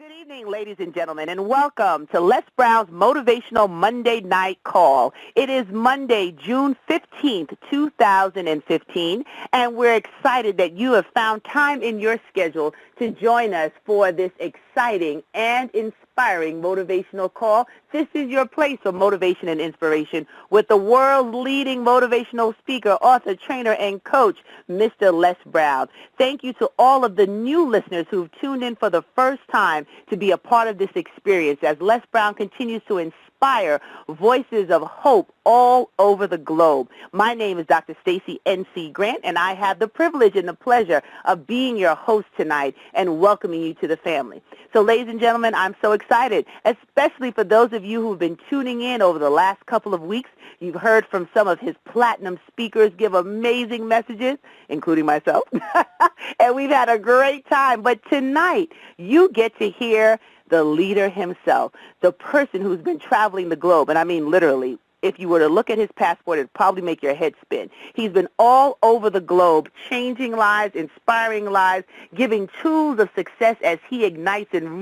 Good evening, ladies and gentlemen, and welcome to Lesbrown's Motivational Monday Night Call. It is Monday, June 15th, 2015, and we're excited that you have found time in your schedule to join us for this exciting and inspiring motivational call. This is your place for motivation and inspiration with the world's leading motivational speaker, author, trainer, and coach, Mr. Les Brown. Thank you to all of the new listeners who've tuned in for the first time to be a part of this experience as Les Brown continues to inspire voices of hope all over the globe. My name is Dr. Stacy N.C. Grant, and I have the privilege and the pleasure of being your host tonight and welcoming you to the family. So, ladies and gentlemen, I'm so excited, especially for those of you who've been tuning in over the last couple of weeks. You've heard from some of his platinum speakers give amazing messages, including myself, and we've had a great time. But tonight, you get to hear the leader himself, the person who's been traveling the globe, and I mean literally. If you were to look at his passport, it'd probably make your head spin. He's been all over the globe, changing lives, inspiring lives, giving tools of success as he ignites and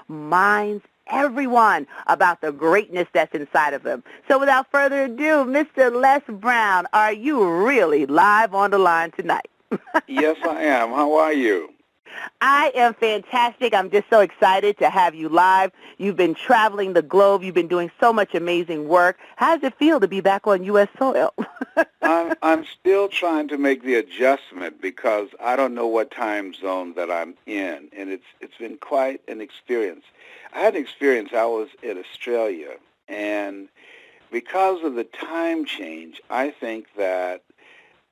reminds everyone about the greatness that's inside of him. So without further ado, Mr. Les Brown, are you really live on the line tonight? Yes, I am. How are you? I am fantastic. I'm just so excited to have you live. You've been traveling the globe. You've been doing so much amazing work. How does it feel to be back on U.S. soil? I'm still trying to make the adjustment because I don't know what time zone that I'm in, and it's been quite an experience. I had an experience. I was in Australia, and because of the time change, I think that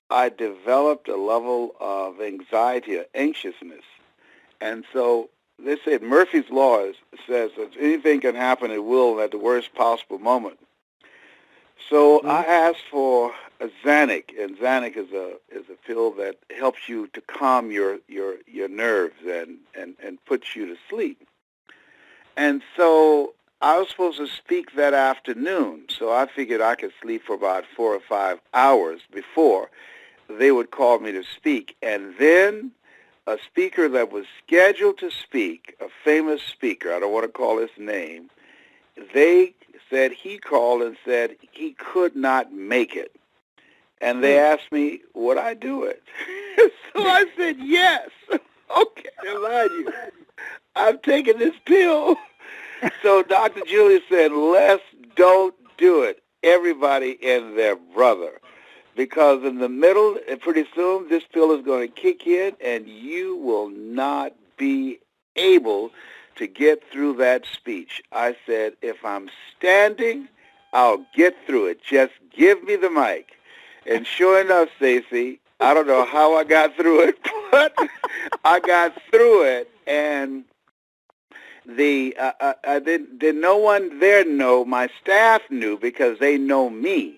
I developed a level of anxiety or anxiousness. And so they said Murphy's Law says that anything can happen at will at the worst possible moment. So I asked for a Xanax, and Xanax is a pill that helps you to calm your nerves and puts you to sleep. And so I was supposed to speak that afternoon, so I figured I could sleep for about 4 or 5 hours before they would call me to speak. And then a speaker that was scheduled to speak, a famous speaker, I don't want to call his name, they said he called and said he could not make it. And they asked me, would I do it? So I said, yes. Okay, I lied to you. I've taken this pill. So Dr. Julia said, Les, don't do it. Everybody and their brother. Because in the middle, pretty soon, this pill is going to kick in, and you will not be able to get through that speech. I said, if I'm standing, I'll get through it. Just give me the mic. And sure enough, Stacey, I don't know how I got through it, but I got through it, and did no one there know? My staff knew because they know me.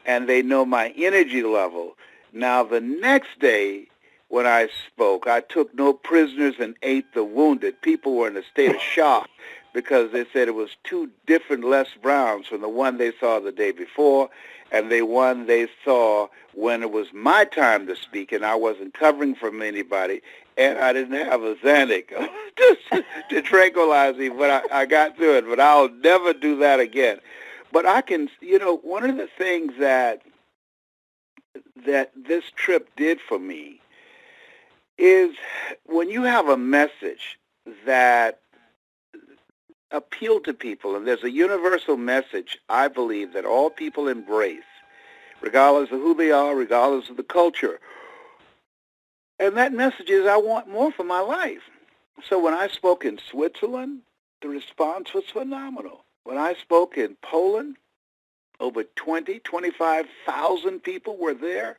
And they know my energy level. Now, the next day when I spoke, I took no prisoners and ate the wounded. People were in a state of shock because they said it was two different Les Browns from the one they saw the day before and the one they saw when it was my time to speak, and I wasn't covering from anybody, and I didn't have a Xanax to tranquilize me, but I got through it. But I'll never do that again. But I can, one of the things that this trip did for me is when you have a message that appealed to people, and there's a universal message, I believe, that all people embrace, regardless of who they are, regardless of the culture. And that message is, I want more for my life. So when I spoke in Switzerland, the response was phenomenal. When I spoke in Poland, over 25,000 people were there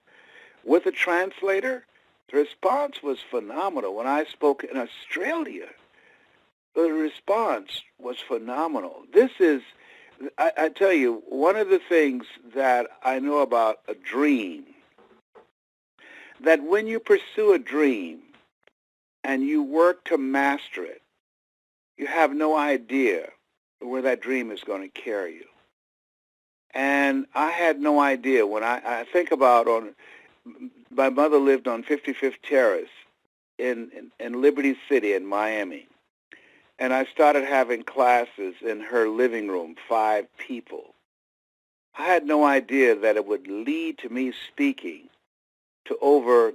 with a translator. The response was phenomenal. When I spoke in Australia, the response was phenomenal. This is, I tell you, one of the things that I know about a dream, that when you pursue a dream and you work to master it, you have no idea where that dream is going to carry you. And I had no idea. When I think about my mother lived on 55th Terrace in Liberty City in Miami. And I started having classes in her living room, 5 people. I had no idea that it would lead to me speaking to over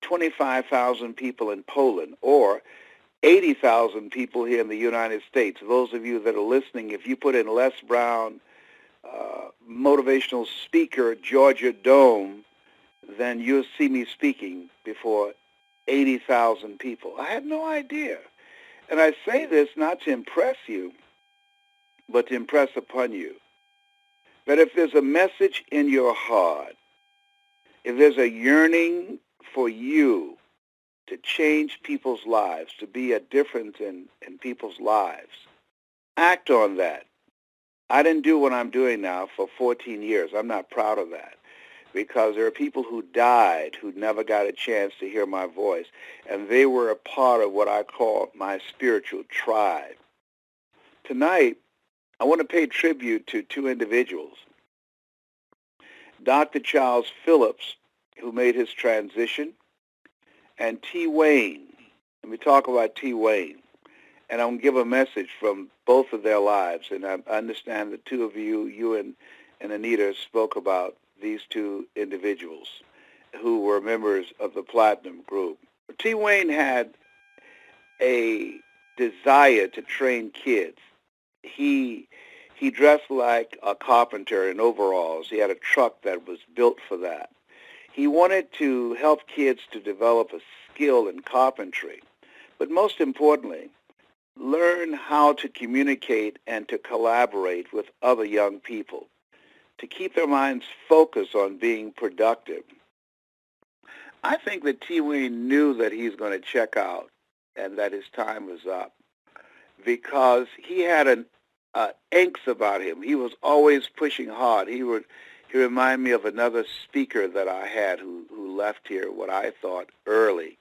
25,000 people in Poland, or 80,000 people here in the United States. Those of you that are listening, if you put in lesbrown, motivational speaker, Georgia Dome, then you'll see me speaking before 80,000 people. I had no idea. And I say this not to impress you, but to impress upon you that if there's a message in your heart, if there's a yearning for you to change people's lives, to be a difference in people's lives, act on that. I didn't do what I'm doing now for 14 years. I'm not proud of that, because there are people who died who never got a chance to hear my voice, and they were a part of what I call my spiritual tribe. Tonight, I want to pay tribute to 2 individuals. Dr. Charles Phillips, who made his transition, and T. Wayne. Let me talk about T. Wayne. And I'm going to give a message from both of their lives. And I understand the 2 of you and Anita, spoke about these 2 individuals who were members of the Platinum Group. T. Wayne had a desire to train kids. He dressed like a carpenter in overalls. He had a truck that was built for that. He wanted to help kids to develop a skill in carpentry, but most importantly, learn how to communicate and to collaborate with other young people, to keep their minds focused on being productive. I think that T. Wayne knew that he's going to check out and that his time was up, because he had an angst about him. He was always pushing hard. He reminded me of another speaker that I had who left here, what I thought, early.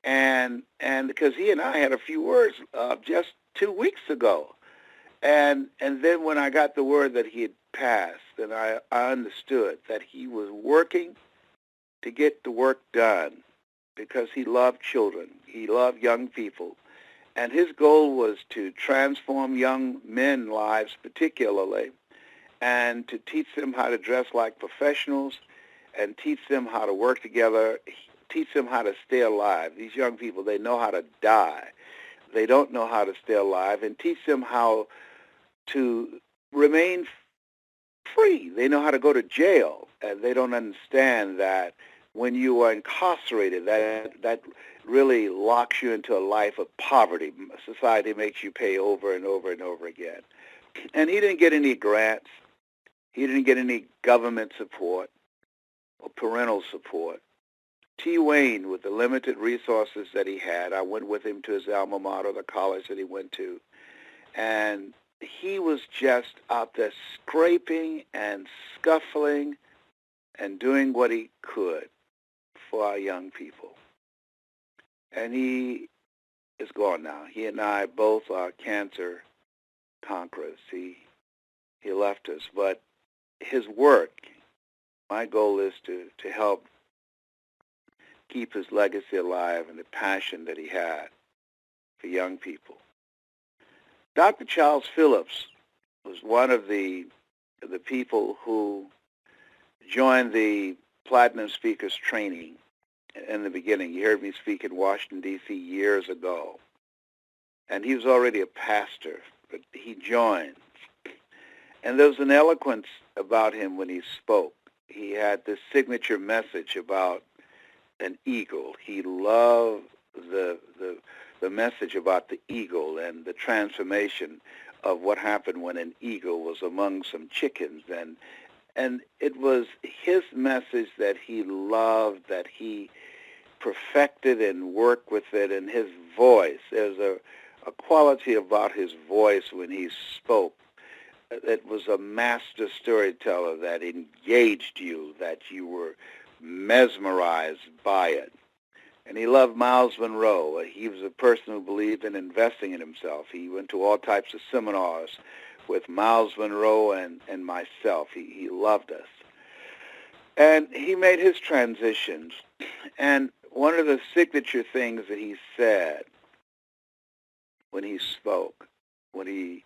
And because he and I had a few words just 2 weeks ago. And then when I got the word that he had passed, then I understood that he was working to get the work done, because he loved children. He loved young people. And his goal was to transform young men's lives particularly, and to teach them how to dress like professionals, and teach them how to work together, teach them how to stay alive. These young people, they know how to die. They don't know how to stay alive, and teach them how to remain free. They know how to go to jail, and they don't understand that when you are incarcerated, that really locks you into a life of poverty. Society makes you pay over and over and over again. And he didn't get any grants. He didn't get any government support or parental support. T. Wayne, with the limited resources that he had, I went with him to his alma mater, the college that he went to, and he was just out there scraping and scuffling and doing what he could for our young people. And he is gone now. He and I both are cancer conquerors. He left us. But his work, my goal is to help keep his legacy alive and the passion that he had for young people. Dr. Charles Phillips was one of the people who joined the Platinum Speakers training in the beginning. You heard me speak in Washington, D.C. years ago. And he was already a pastor, but he joined. And there was an eloquence about him when he spoke. He had this signature message about an eagle. He loved the message about the eagle and the transformation of what happened when an eagle was among some chickens. And it was his message that he loved, that he perfected and worked with it, and his voice. There's a quality about his voice when he spoke. It was a master storyteller that engaged you, that you were mesmerized by it. And he loved Miles Monroe. He was a person who believed in investing in himself. He went to all types of seminars with Miles Monroe and myself. He loved us. And he made his transitions. And one of the signature things that he said when he spoke, when he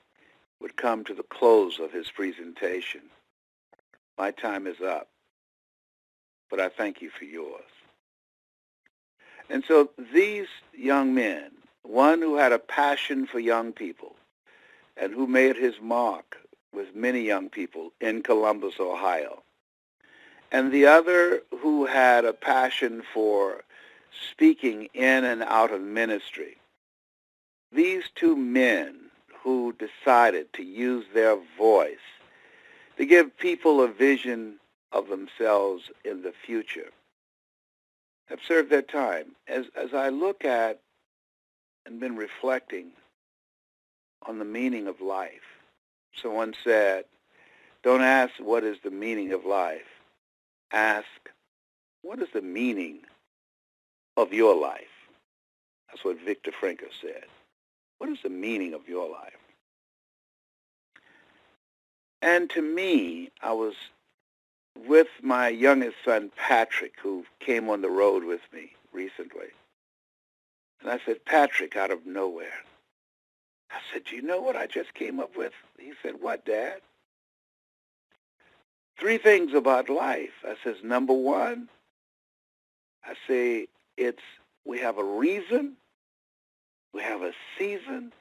would come to the close of his presentation. My time is up, but I thank you for yours. And so these young men, one who had a passion for young people and who made his mark with many young people in Columbus, Ohio, and the other who had a passion for speaking in and out of ministry, these two men who decided to use their voice to give people a vision of themselves in the future have served their time. As I look at and been reflecting on the meaning of life, someone said, don't ask what is the meaning of life. Ask, what is the meaning of your life? That's what Viktor Frankl said. What is the meaning of your life? And to me, I was with my youngest son, Patrick, who came on the road with me recently. And I said, Patrick, out of nowhere, I said, do you know what I just came up with? He said, what, Dad? 3 things about life. I says, number 1, I say, we have a reason, we have a season,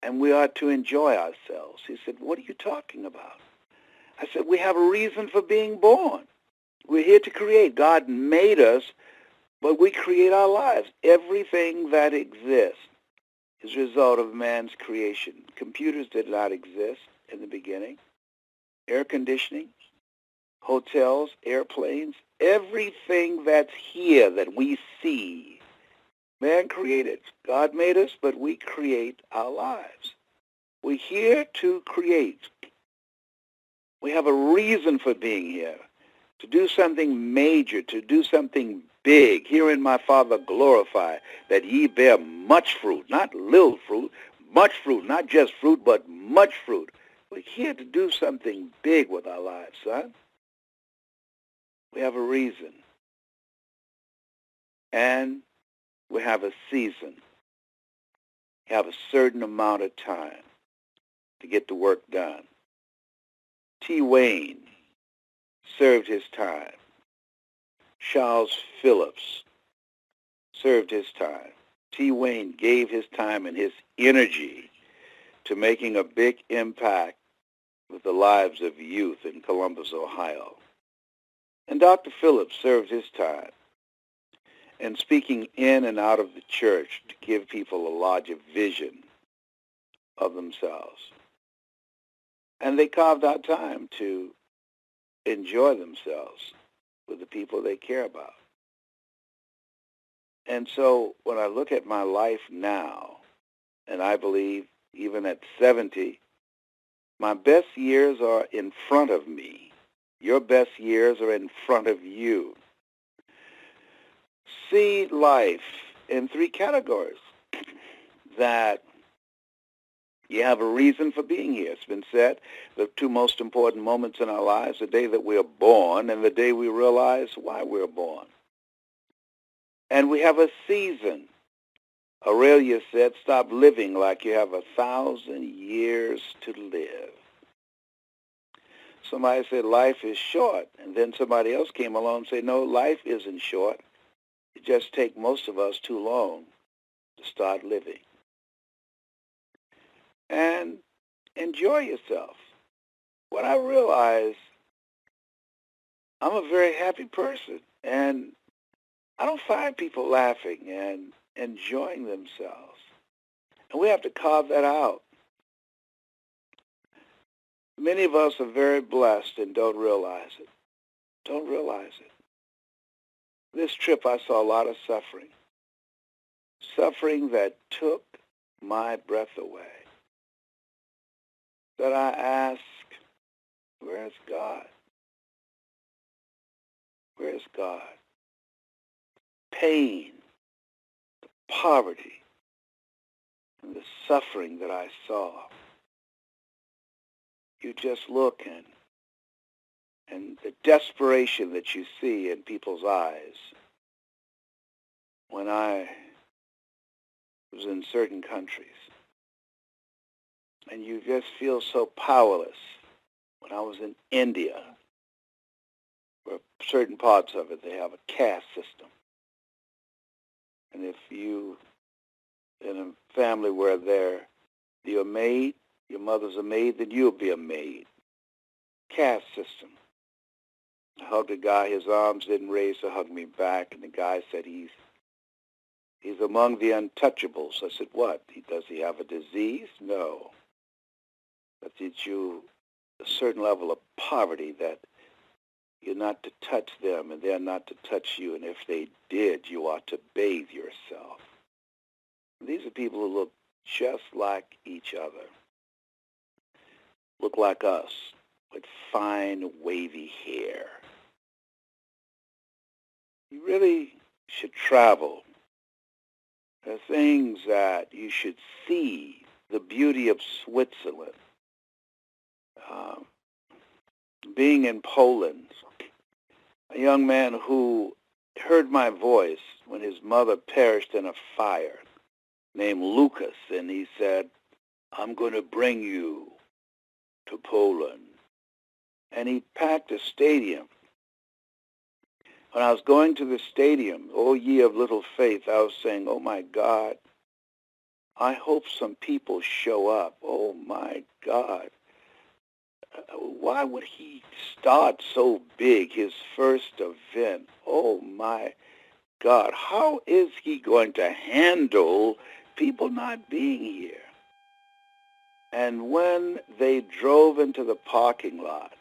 and we are to enjoy ourselves. He said, what are you talking about? I said, we have a reason for being born. We're here to create. God made us, but we create our lives. Everything that exists is a result of man's creation. Computers did not exist in the beginning. Air conditioning, hotels, airplanes, everything that's here that we see, man created. God made us, but we create our lives. We're here to create. We have a reason for being here, to do something major, to do something big. Herein my Father glorify, that ye bear much fruit, not little fruit, much fruit, not just fruit, but much fruit. We're here to do something big with our lives, son. We have a reason. And we have a season. We have a certain amount of time to get the work done. T. Wayne served his time. Charles Phillips served his time. T. Wayne gave his time and his energy to making a big impact with the lives of youth in Columbus, Ohio. And Dr. Phillips served his time in speaking in and out of the church to give people a larger vision of themselves. And they carved out time to enjoy themselves with the people they care about. And so when I look at my life now, and I believe even at 70, my best years are in front of me. Your best years are in front of you. See life in 3 categories. That you have a reason for being here. It's been said the 2 most important moments in our lives, the day that we are born and the day we realize why we're born. And we have a season. Aurelia said, stop living like you have 1,000 years to live. Somebody said life is short, and then somebody else came along and said, no, life isn't short. It just takes most of us too long to start living. And enjoy yourself. When I realize I'm a very happy person, and I don't find people laughing and enjoying themselves. And we have to carve that out. Many of us are very blessed and don't realize it. Don't realize it. This trip, I saw a lot of suffering. Suffering that took my breath away. That I ask, where's God? Where's God? Pain, poverty, and the suffering that I saw. You just look and the desperation that you see in people's eyes. When I was in certain countries. And you just feel so powerless. When I was in India, where certain parts of it, they have a caste system. And if you, in a family where you're a maid, your mother's a maid, then you'll be a maid. Caste system. I hugged a guy, his arms didn't raise to hug me back, and the guy said he's among the untouchables. I said, what? Does he have a disease? No. But did you a certain level of poverty that you're not to touch them and they're not to touch you, and if they did, you ought to bathe yourself. And these are people who look just like each other, look like us, with fine, wavy hair. You really should travel. There are things that you should see, the beauty of Switzerland. Being in Poland, a young man who heard my voice when his mother perished in a fire, named Lucas, and he said, I'm going to bring you to Poland. And he packed a stadium. When I was going to the stadium, oh ye of little faith, I was saying, oh my God, I hope some people show up. Oh my God. Why would he start so big, his first event? Oh my God, how is he going to handle people not being here? And when they drove into the parking lot,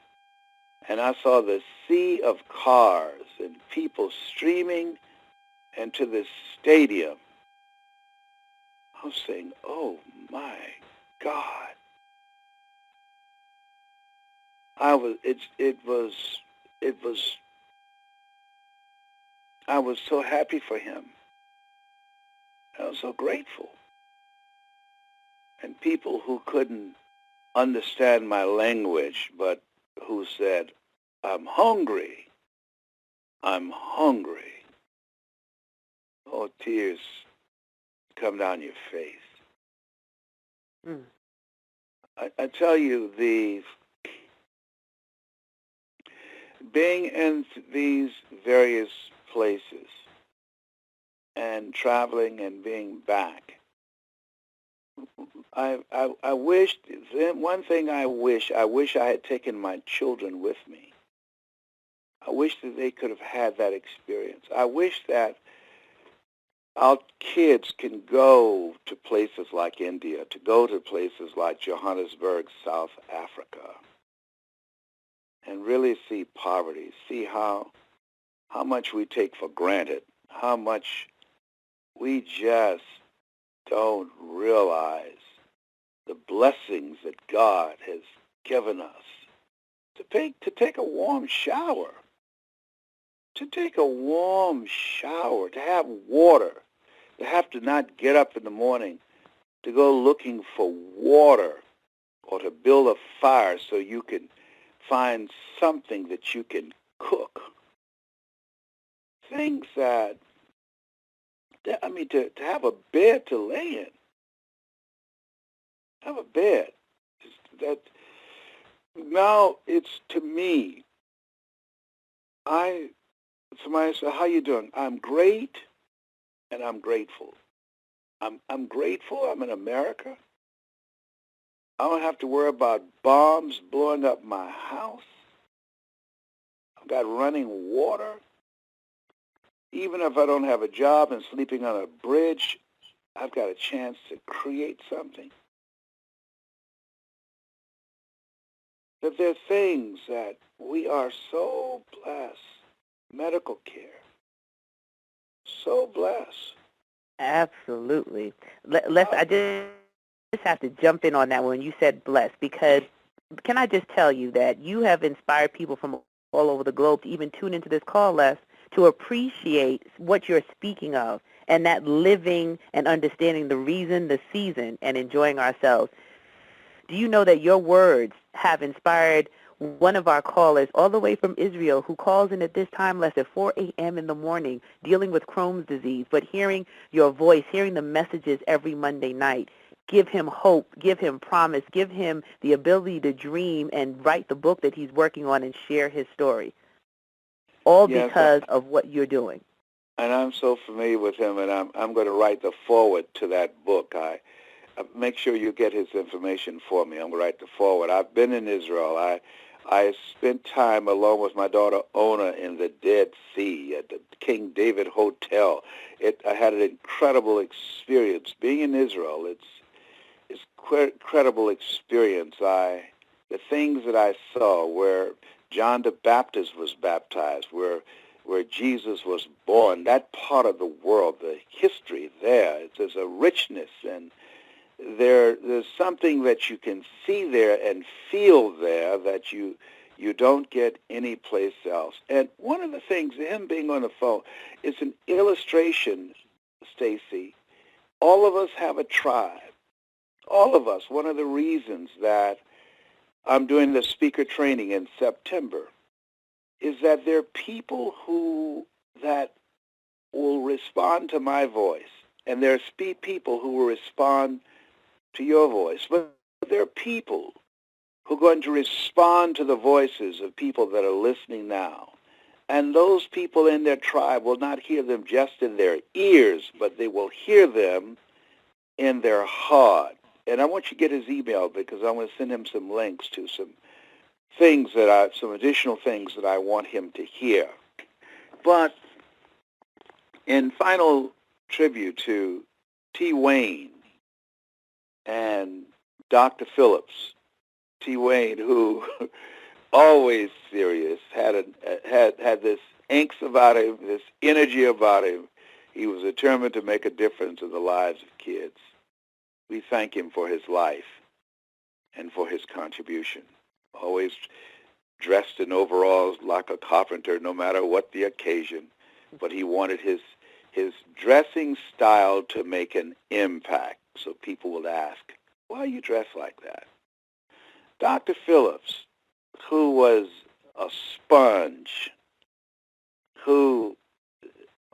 and I saw the sea of cars and people streaming into the stadium, I was saying, oh my God. I was so happy for him. I was so grateful. And people who couldn't understand my language, but who said, I'm hungry. I'm hungry. Oh, tears come down your face. Mm. I tell you, being in these various places and traveling and being back, I wish, one thing I wish I had taken my children with me. I wish that they could have had that experience. I wish that our kids can go to places like India, to go to places like Johannesburg, South Africa, and really see poverty, see how much we take for granted, how much we just don't realize the blessings that God has given us. To take a warm shower, to have water, to have to not get up in the morning to go looking for water or to build a fire so you can find something that you can cook. Things to have a bed to lay in. Have a bed. That now it's to me. Somebody said, how you doing? I'm great and I'm grateful. I'm grateful I'm in America. I don't have to worry about bombs blowing up my house. I've got running water. Even if I don't have a job and sleeping on a bridge, I've got a chance to create something. That there are things that we are so blessed. Medical care. So blessed. Absolutely. I just have to jump in on that when you said blessed, because can I just tell you that you have inspired people from all over the globe to even tune into this call, Les, to appreciate what you're speaking of, and that living and understanding the reason, the season, and enjoying ourselves. Do you know that your words have inspired one of our callers all the way from Israel who calls in at this time, less at 4 a.m. in the morning, dealing with Crohn's disease, but hearing your voice, hearing the messages every Monday night. Give him hope, give him promise, give him the ability to dream and write the book that he's working on and share his story, all because of what you're doing. And I'm so familiar with him, and I'm going to write the foreword to that book. Make sure you get his information for me. I'm going to write the foreword. I've been in Israel. I spent time along with my daughter Ona in the Dead Sea at the King David Hotel. I had an incredible experience being in Israel. It's incredible experience. The things that I saw, where John the Baptist was baptized, where Jesus was born, that part of the world, the history there, there's a richness, and there's something that you can see there and feel there that you don't get anyplace else. And one of the things, him being on the phone, is an illustration, Stacy. All of us have a tribe. All of us. One of the reasons that I'm doing the speaker training in September is that there are people that will respond to my voice, and there are people who will respond to your voice. But there are people who are going to respond to the voices of people that are listening now. And those people in their tribe will not hear them just in their ears, but they will hear them in their heart. And I want you to get his email, because I'm going to send him some links to some additional things that I want him to hear. But in final tribute to T. Wayne and Dr. Phillips, T. Wayne, who always serious, had this angst about him, this energy about him. He was determined to make a difference in the lives of kids. We thank him for his life and for his contribution. Always dressed in overalls like a carpenter, no matter what the occasion. But he wanted his dressing style to make an impact. So people would ask, why are you dressed like that? Dr. Phillips, who was a sponge, who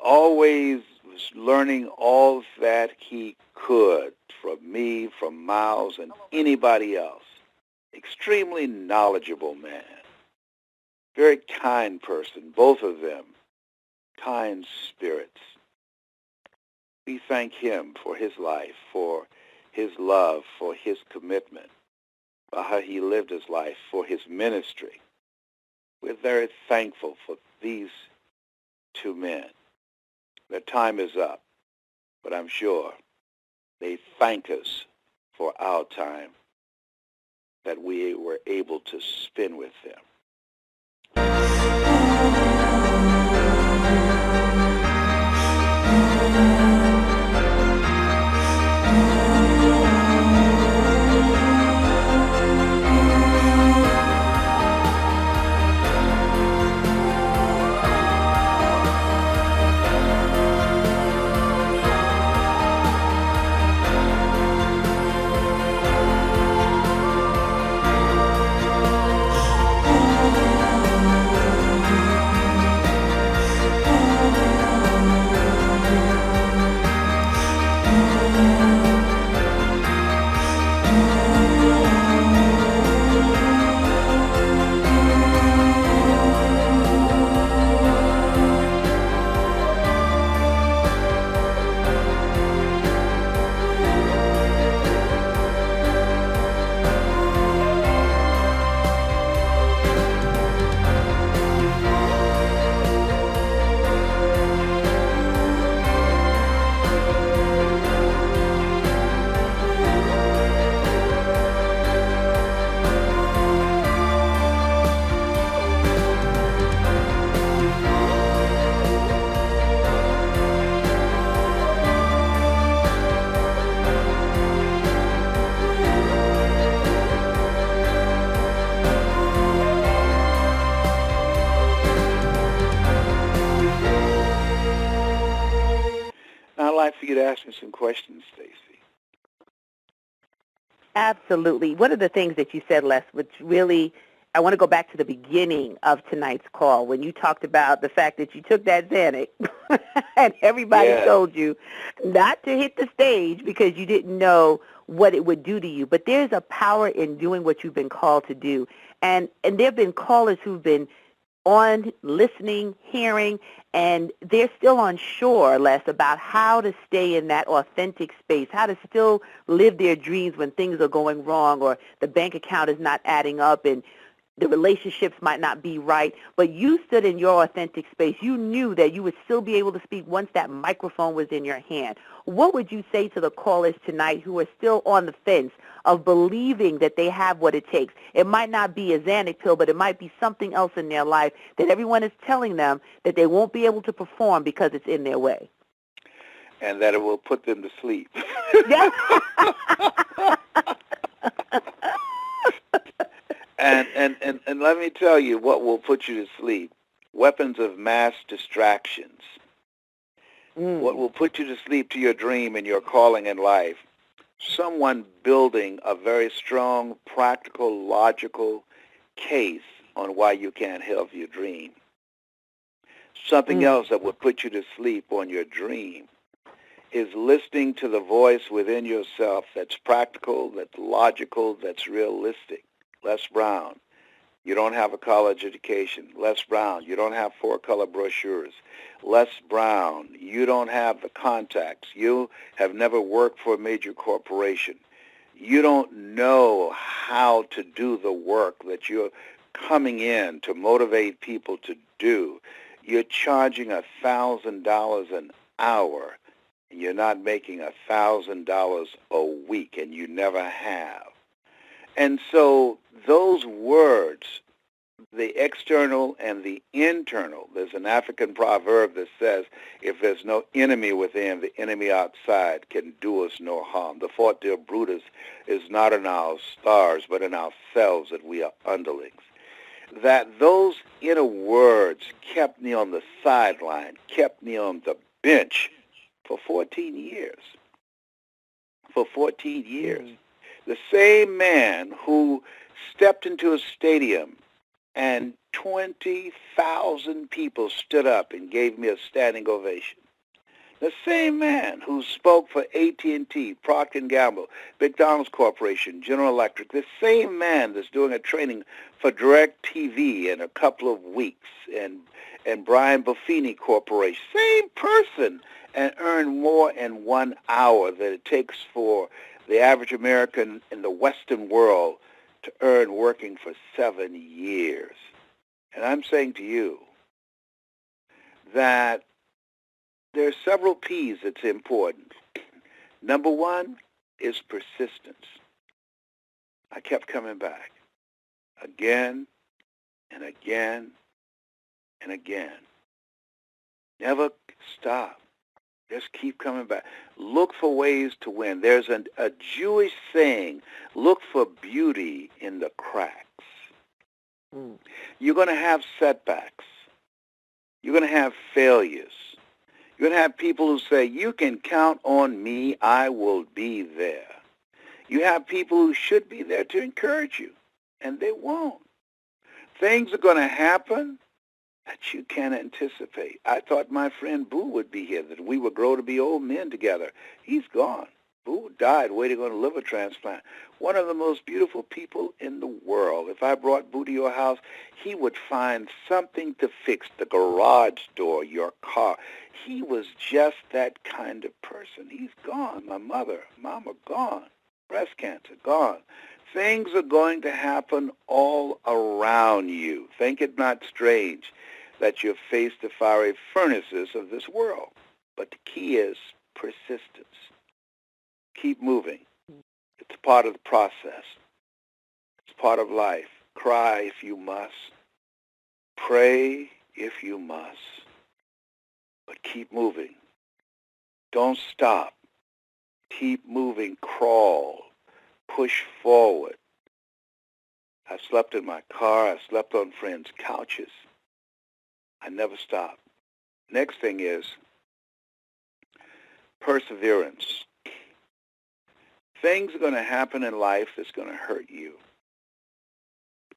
always was learning all that he could from me, from Miles, and anybody else. Extremely knowledgeable man. Very kind person, both of them. Kind spirits. We thank him for his life, for his love, for his commitment, for how he lived his life, for his ministry. We're very thankful for these two men. Their time is up, but I'm sure they thank us for our time that we were able to spend with them. Now, I'd like for you to ask me some questions, Stacy. Absolutely. One of the things that you said, Les, which really I want to go back to the beginning of tonight's call when you talked about the fact that you took that Xanax and everybody Yes. told you not to hit the stage because you didn't know what it would do to you. But there's a power in doing what you've been called to do. And there have been callers who've been on, listening, hearing, and they're still unsure, Les, about how to stay in that authentic space, how to still live their dreams when things are going wrong or the bank account is not adding up and the relationships might not be right, but you stood in your authentic space. You knew that you would still be able to speak once that microphone was in your hand. What would you say to the callers tonight who are still on the fence of believing that they have what it takes? It might not be a Xanax pill, but it might be something else in their life that everyone is telling them that they won't be able to perform because it's in their way. And that it will put them to sleep. Yeah. And let me tell you what will put you to sleep. Weapons of mass distractions. What will put you to sleep to your dream and your calling in life. Someone building a very strong, practical, logical case on why you can't have your dream. Something else that will put you to sleep on your dream is listening to the voice within yourself that's practical, that's logical, that's realistic. Lesbrown, you don't have a college education. Lesbrown, you don't have 4-color brochures. Lesbrown, you don't have the contacts. You have never worked for a major corporation. You don't know how to do the work that you're coming in to motivate people to do. You're charging $1,000 an hour. You're not making $1,000 a week, and you never have. And so those words, the external and the internal, there's an African proverb that says, if there's no enemy within, the enemy outside can do us no harm. The fault, dear Brutus, is not in our stars, but in ourselves, that we are underlings. That those inner words kept me on the sideline, kept me on the bench for 14 years. For 14 years. The same man who stepped into a stadium and 20,000 people stood up and gave me a standing ovation. The same man who spoke for AT&T, Procter & Gamble, McDonald's Corporation, General Electric, the same man that's doing a training for DirecTV in a couple of weeks, and Brian Buffini Corporation, same person, and earned more in 1 hour than it takes for the average American in the Western world to earn working for 7 years. And I'm saying to you that there are several P's that's important. Number one is persistence. I kept coming back again and again and again. Never stop. Just keep coming back. Look for ways to win. There's a Jewish saying, look for beauty in the cracks. You're going to have setbacks. You're going to have failures. You're going to have people who say, you can count on me, I will be there. You have people who should be there to encourage you, and they won't. Things are going to happen that you can't anticipate. I thought my friend Boo would be here, that we would grow to be old men together. He's gone. Boo died waiting on a liver transplant. One of the most beautiful people in the world. If I brought Boo to your house, he would find something to fix, the garage door, your car. He was just that kind of person. He's gone. My mother, Mama, gone. Breast cancer, gone. Things are going to happen all around you. Think it not strange that you face the fiery furnaces of this world. But the key is persistence. Keep moving. It's part of the process. It's part of life. Cry if you must. Pray if you must. But keep moving. Don't stop. Keep moving. Crawl. Push forward. I slept in my car. I slept on friends' couches. I never stopped. Next thing is perseverance. Things are going to happen in life that's going to hurt you.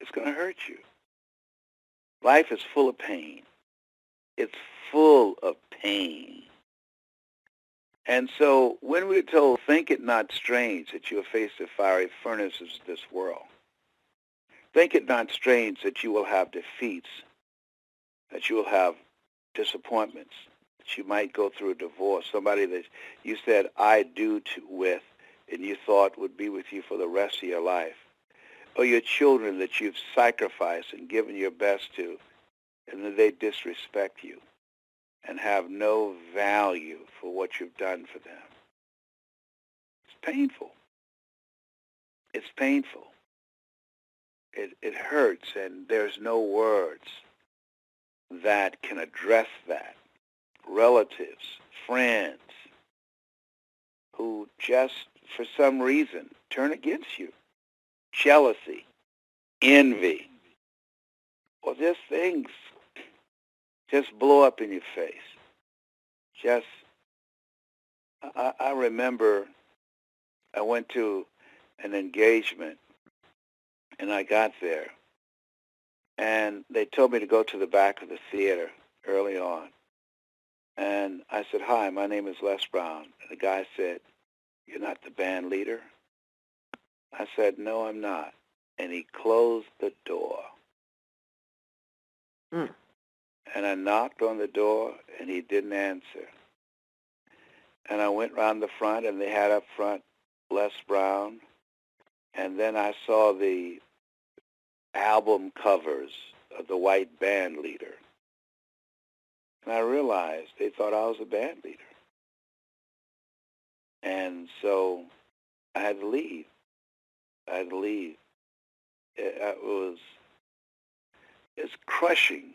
It's going to hurt you. Life is full of pain. It's full of pain. And so when we're told, think it not strange that you will face the fiery furnaces of this world, think it not strange that you will have defeats, that you will have disappointments, that you might go through a divorce, somebody that you said I do with and you thought would be with you for the rest of your life, or your children that you've sacrificed and given your best to, and that they disrespect you and have no value for what you've done for them. It's painful. It's painful. It hurts, and there's no words that can address that. Relatives, friends, who just for some reason turn against you. Jealousy, envy, or just things just blow up in your face. I remember I went to an engagement, and I got there, and they told me to go to the back of the theater early on. And I said, hi, my name is Lesbrown. And the guy said, you're not the band leader? I said, no, I'm not. And he closed the door. Mm. And I knocked on the door, and he didn't answer. And I went round the front, and they had up front Les Brown. And then I saw the album covers of the white band leader. And I realized they thought I was a band leader. And so I had to leave. It's crushing.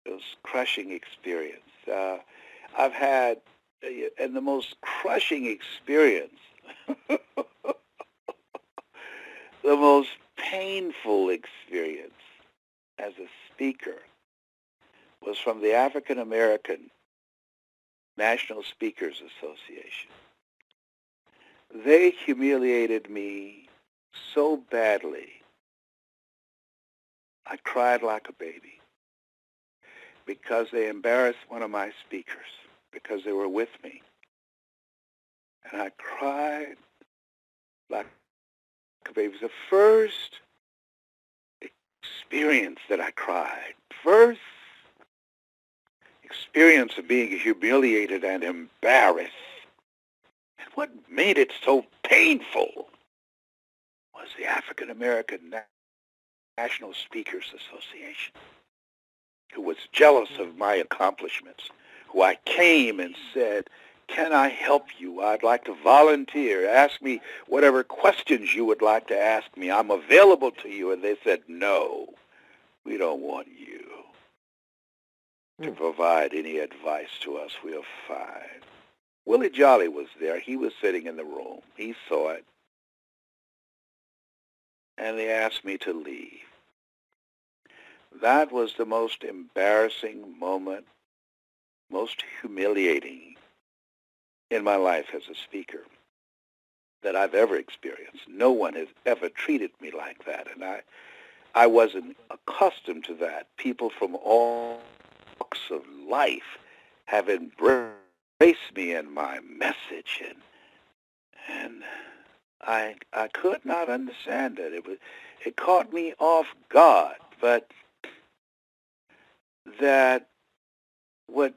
It was a crushing experience. I've had, and the most crushing experience, the most painful experience as a speaker was from the African American National Speakers Association. They humiliated me so badly, I cried like a baby because they embarrassed one of my speakers because they were with me. And I cried like a baby. It was the first experience that I cried. First experience of being humiliated and embarrassed. And what made it so painful was the African American National Speakers Association, who was jealous of my accomplishments, who I came and said, can I help you? I'd like to volunteer. Ask me whatever questions you would like to ask me. I'm available to you. And they said, no, we don't want you to provide any advice to us. We are fine. Willie Jolly was there. He was sitting in the room. He saw it. And they asked me to leave. That was the most embarrassing moment, most humiliating in my life as a speaker that I've ever experienced. No one has ever treated me like that, and I wasn't accustomed to that. People from all walks of life have embraced me and my message, and I could not understand it. It caught me off guard, but that what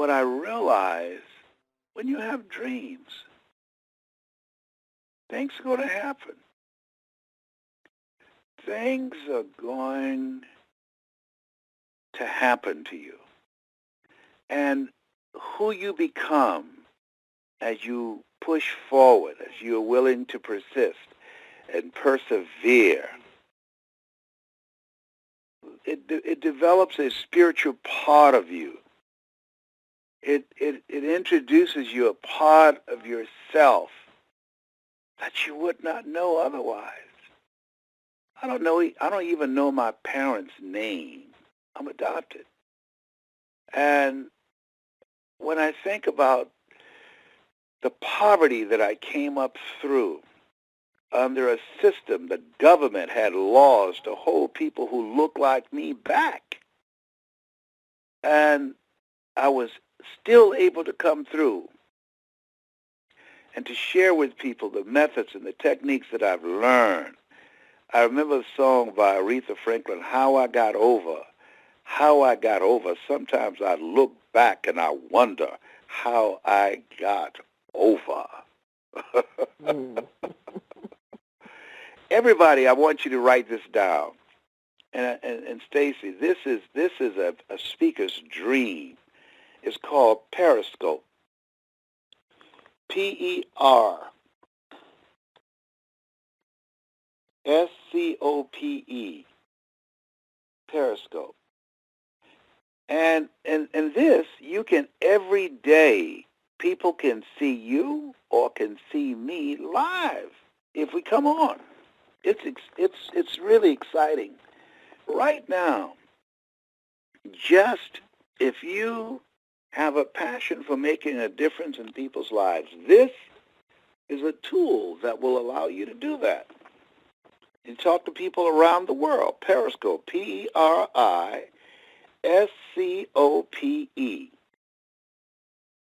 what I realized, when you have dreams, things are going to happen. Things are going to happen to you. And who you become as you push forward, as you're willing to persist and persevere, it develops a spiritual part of you. It introduces you a part of yourself that you would not know otherwise. I don't even know my parents' name. I'm adopted. And when I think about the poverty that I came up through under a system, the government had laws to hold people who look like me back. And I was still able to come through and to share with people the methods and the techniques that I've learned. I remember a song by Aretha Franklin, How I Got Over. How I got over. Sometimes I look back and I wonder how I got over. Everybody, I want you to write this down. And Stacy, this is a speaker's dream. It's called Periscope. Periscope. Periscope. And this, you can every day, people can see you or can see me live if we come on. It's really exciting. Right now, just if you have a passion for making a difference in people's lives, this is a tool that will allow you to do that. You talk to people around the world. Periscope, Periscope.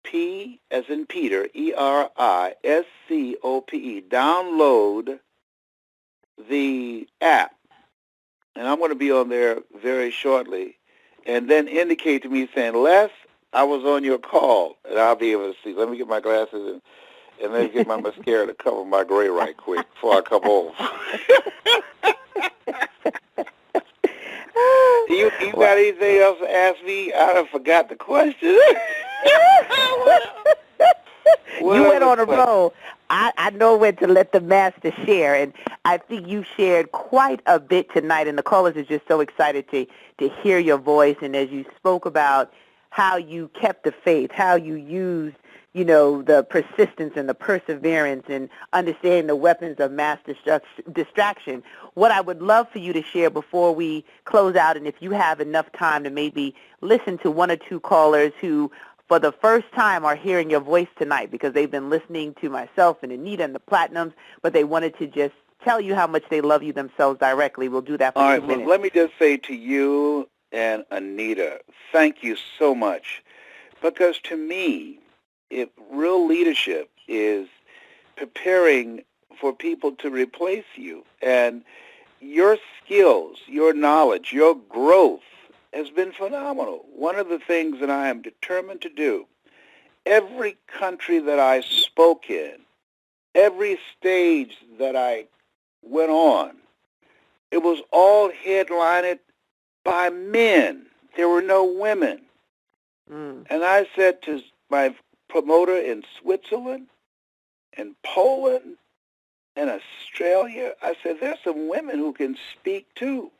P as in Peter, Eriscope. Download the app. And I'm going to be on there very shortly. And then indicate to me saying, Les, I was on your call. And I'll be able to see. Let me get my glasses and let me get my mascara to cover my gray right quick before I come home. You got anything else to ask me? I done forgot the question. You went on a roll. I know when to let the master share, and I think you shared quite a bit tonight, and the callers are just so excited to hear your voice, and as you spoke about how you kept the faith, how you used, the persistence and the perseverance and understanding the weapons of mass distraction. What I would love for you to share before we close out, and if you have enough time to maybe listen to one or two callers who for the first time are hearing your voice tonight because they've been listening to myself and Anita and the Platinums, but they wanted to just tell you how much they love you themselves directly. We'll do that for 2 minutes. All right, well, let me just say to you and Anita, thank you so much. Because to me, real leadership is preparing for people to replace you. And your skills, your knowledge, your growth has been phenomenal. One of the things that I am determined to do, every country that I spoke in, every stage that I went on, it was all headlined by men. There were no women. And I said to my promoter in Switzerland and Poland and Australia, I said, there's some women who can speak too.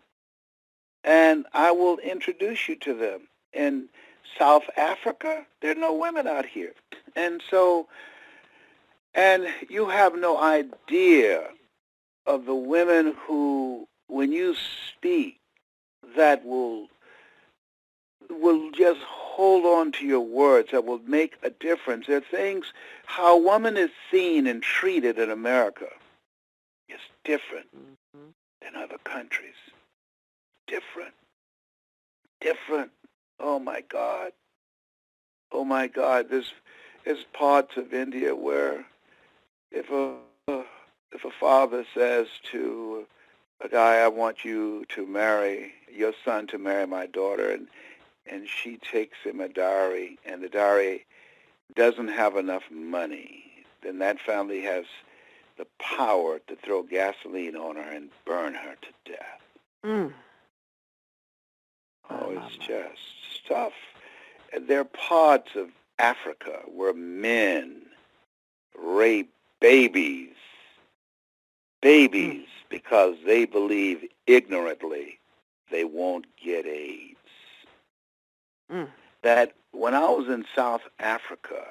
And I will introduce you to them. In South Africa, there are no women out here. And you have no idea of the women who, when you speak, that will just hold on to your words, that will make a difference. There are things, how a woman is seen and treated in America is different than other countries. Different. Oh my God. There's parts of India where if a father says to a guy, I want you to marry your son to marry my daughter, and and she takes him a dowry, and the dowry doesn't have enough money, then that family has the power to throw gasoline on her and burn her to death. Mm. Oh, it's just stuff. And there are parts of Africa where men rape babies, because they believe ignorantly they won't get AIDS. Mm. That when I was in South Africa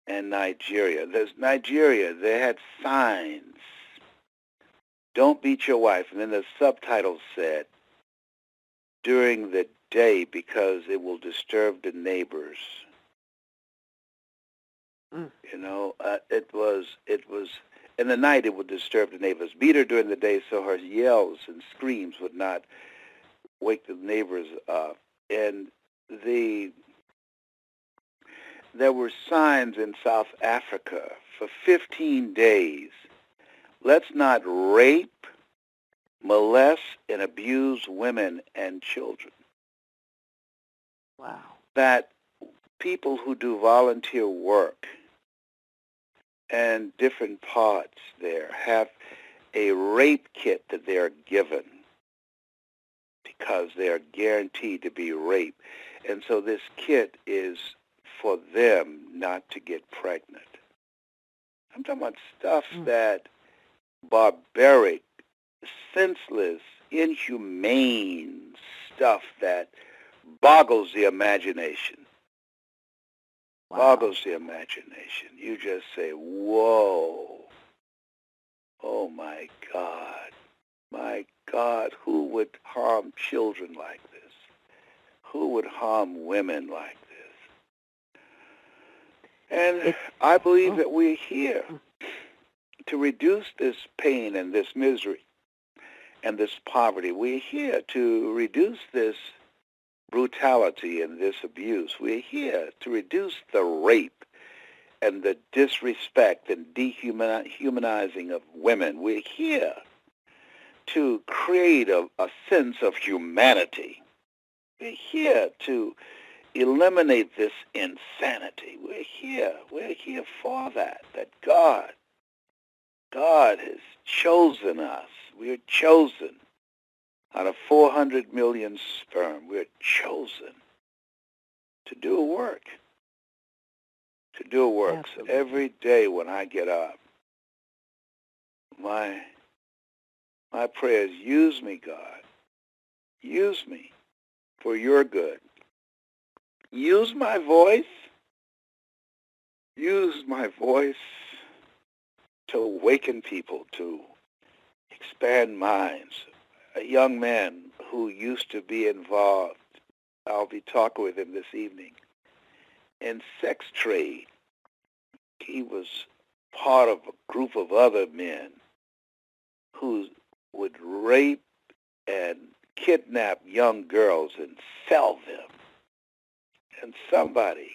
and Nigeria, they had signs, don't beat your wife, and then the subtitle said, during the day because it will disturb the neighbors. Mm. You know, it was, in the night it would disturb the neighbors. Beat her during the day so her yells and screams would not wake the neighbors up. And there were signs in South Africa for 15 days. Let's not rape, molest, and abuse women and children. Wow. That people who do volunteer work and different parts there have a rape kit that they are given because they are guaranteed to be raped. And so this kit is for them not to get pregnant. I'm talking about stuff that barbaric, senseless, inhumane stuff that boggles the imagination. Wow. Boggles the imagination. You just say, whoa, oh my God, who would harm children like this? Who would harm women like this? And I believe that we're here to reduce this pain and this misery and this poverty. We're here to reduce this brutality and this abuse. We're here to reduce the rape and the disrespect and dehumanizing of women. We're here to create a sense of humanity. We're here to eliminate this insanity. We're here for that God has chosen us. We're chosen. Out of 400 million sperm, we're chosen to do a work. To do a work. So every day when I get up, my prayer is, use me, God. Use me for your good. Use my voice. Use my voice to awaken people, to expand minds. A young man who used to be involved, I'll be talking with him this evening, in sex trade. He was part of a group of other men who would rape and kidnap young girls and sell them. And somebody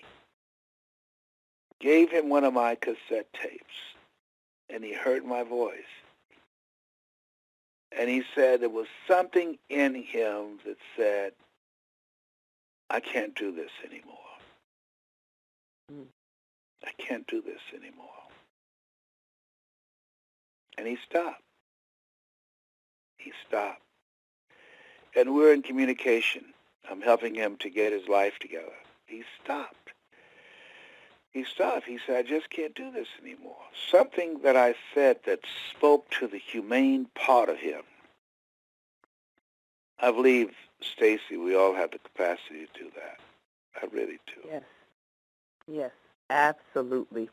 gave him one of my cassette tapes, and he heard my voice. And he said there was something in him that said, I can't do this anymore. I can't do this anymore. And he stopped. He stopped. And we're in communication. I'm helping him to get his life together. He stopped. He stopped. He said, I just can't do this anymore. Something that I said that spoke to the humane part of him. I believe, Stacy, we all have the capacity to do that. I really do. Yes. Yes, absolutely.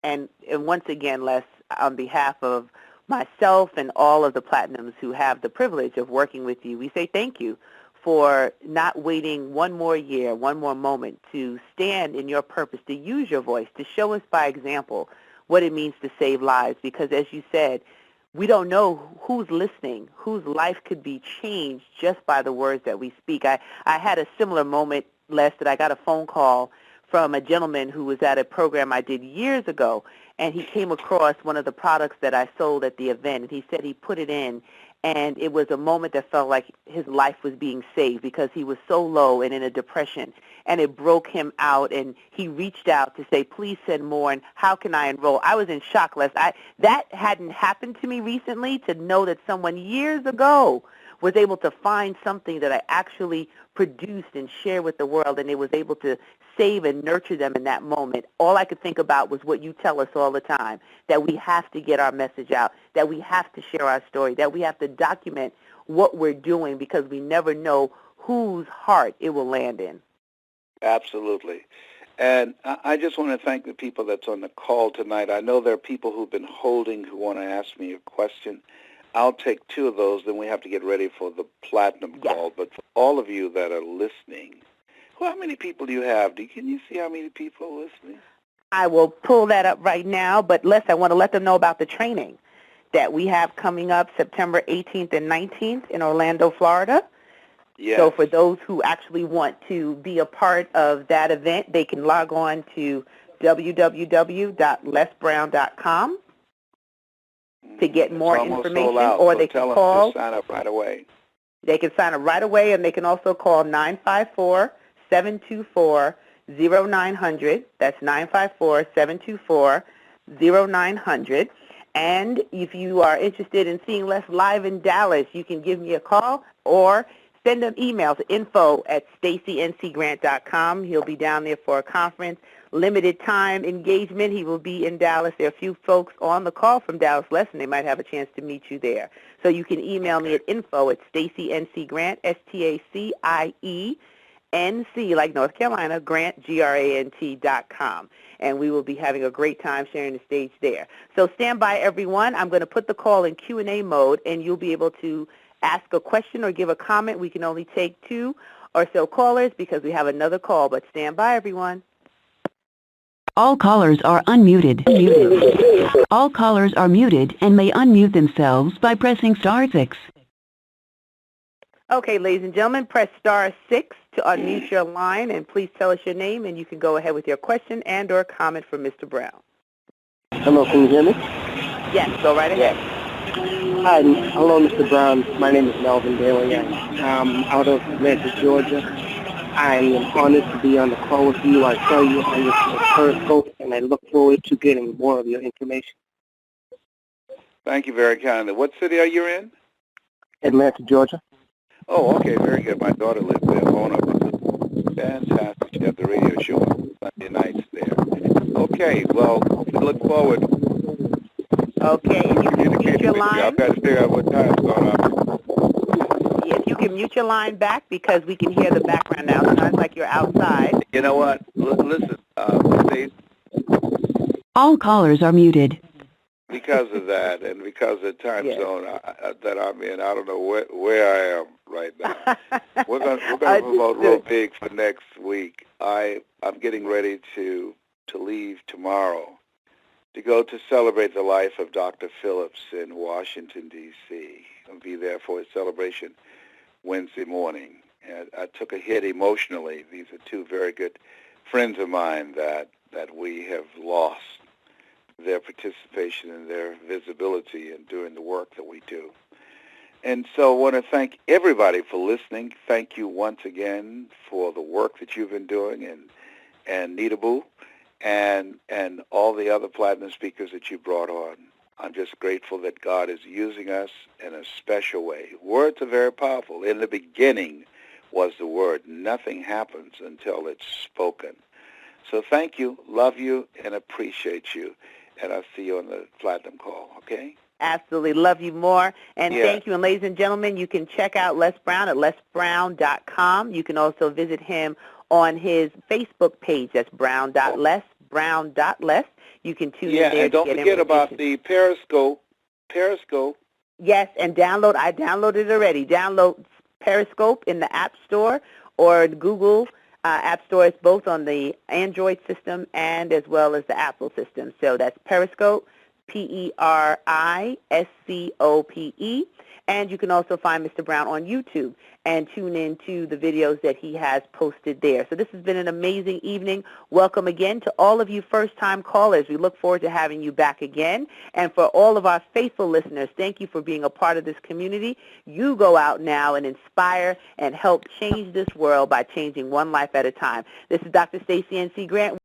And once again, Les, on behalf of myself and all of the Platinums who have the privilege of working with you, we say thank you for not waiting one more year, one more moment to stand in your purpose, to use your voice, to show us by example what it means to save lives. Because as you said, we don't know who's listening, whose life could be changed just by the words that we speak. I had a similar moment, Les, that I got a phone call from a gentleman who was at a program I did years ago, and he came across one of the products that I sold at the event, and he said he put it in, and it was a moment that felt like his life was being saved because he was so low and in a depression, and it broke him out, and he reached out to say, please send more, and how can I enroll? I was in shock, Les. That hadn't happened to me recently, to know that someone years ago was able to find something that I actually produced and share with the world, and it was able to save and nurture them in that moment. All I could think about was what you tell us all the time, that we have to get our message out, that we have to share our story, that we have to document what we're doing, because we never know whose heart it will land in. Absolutely. And I just want to thank the people that's on the call tonight. I know there are people who've been holding who want to ask me a question. I'll take two of those, then we have to get ready for the platinum call. But for all of you that are listening, how many people do you have? Can you see how many people are listening? I will pull that up right now, but Les, I want to let them know about the training that we have coming up September 18th and 19th in Orlando, Florida. Yes. So for those who actually want to be a part of that event, they can log on to www.lesbrown.com to get more information, or they can call. Sign up right away. They can sign up right away, and they can also call 954-724-0900. That's 954-724-0900. And if you are interested in seeing Les live in Dallas, you can give me a call or send an email to info@stacyncgrant.com. He'll be down there for a conference. Limited time engagement. He will be in Dallas. There are a few folks on the call from Dallas, Les, and they might have a chance to meet you there. So you can email me at info@stacyncgrant, STACIENC, like North Carolina, Grant, GRANT.com. And we will be having a great time sharing the stage there. So stand by, everyone. I'm going to put the call in Q&A mode, and you'll be able to ask a question or give a comment. We can only take 2 or so callers because we have another call, but stand by, everyone. All callers are unmuted. All callers are muted and may unmute themselves by pressing *6. Okay, ladies and gentlemen, press *6 to unmute your line, and please tell us your name, and you can go ahead with your question and or comment for Mr. Brown. Hello, can you hear me? Yes, go right ahead. Hi, hello, Mr. Brown. My name is Melvin Daly. I'm out of Atlanta, Georgia. I am honored to be on the call with you. I saw you on your Periscope, and I look forward to getting more of your information. Thank you very kindly. What city are you in? Atlanta, Georgia. Oh, okay, very good. My daughter lives there. Fantastic. She has the radio show on Sunday nights there. Okay, well, we look forward. Okay, and you can mute your line. I've got to figure out what time it's going on. Yes, you can mute your line back because we can hear the background now. It sounds like you're outside. You know what? Listen, Steve. All callers are muted. Because of that, and because of the time zone that I'm in, I don't know where I am right now. We're going to promote real big for next week. I'm getting ready to leave tomorrow to go to celebrate the life of Dr. Phillips in Washington, D.C. I'll be there for his celebration Wednesday morning. And I took a hit emotionally. These are two very good friends of mine that we have lost their participation and their visibility in doing the work that we do. And so I want to thank everybody for listening. Thank you once again for the work that you've been doing, and Nita Boo, and all the other platinum speakers that you brought on. I'm just grateful that God is using us in a special way. Words are very powerful. In the beginning was the Word. Nothing happens until it's spoken. So thank you, love you, and appreciate you. And I'll see you on the platinum call, okay? Absolutely. Love you more. And thank you. And ladies and gentlemen, you can check out Les Brown at lesbrown.com. You can also visit him on his Facebook page. That's brown.les, brown.les. You can tune in there to get information. Yeah, and don't forget about the Periscope. Yes, and I downloaded it already. Download Periscope in the App Store or Google App Store. It's both on the Android system and as well as the Apple system. So that's Periscope, Periscope. And you can also find Mr. Brown on YouTube and tune in to the videos that he has posted there. So this has been an amazing evening. Welcome again to all of you first-time callers. We look forward to having you back again. And for all of our faithful listeners, thank you for being a part of this community. You go out now and inspire and help change this world by changing one life at a time. This is Dr. Stacey N.C. Grant.